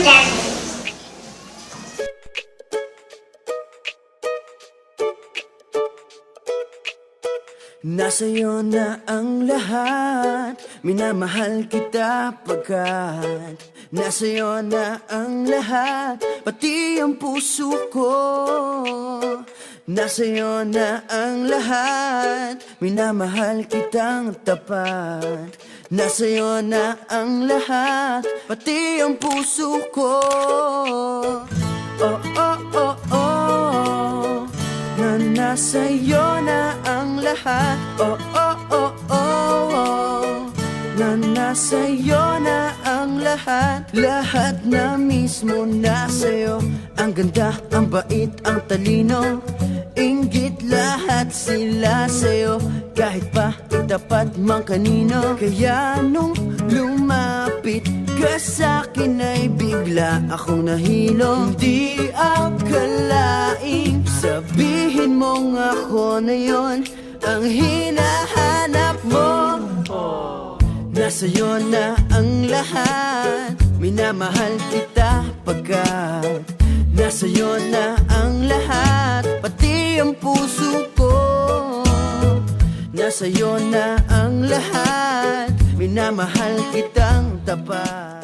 Production. Nasa'yo na ang lahat, minamahal kita pagkat nasa'yo na ang lahat, pati ang puso ko. Nasa'yo na ang lahat, minamahal kitang tapat. Nasa'yo na ang lahat, pati ang puso ko. Oh, oh, oh, oh, na nasa'yo na ang lahat. Oh, oh, oh, oh, oh, na nasa'yo na ang lahat. Lahat na mismo nasa'yo. Ang ganda, ang bait, ang talino, inggit lahat sila sa'yo. Kahit pa itapat mang kanino. Kaya nung lumapit ka sa'kin ay bigla akong nahilo. Hindi akalaing sabihin mong ako na yon ang hinahanap mo. Nasa'yo na ang lahat, minamahal kita pagkat nasa'yo na ang lahat, pati ang puso ko. Nasa'yo na ang lahat, minamahal kitang tapat.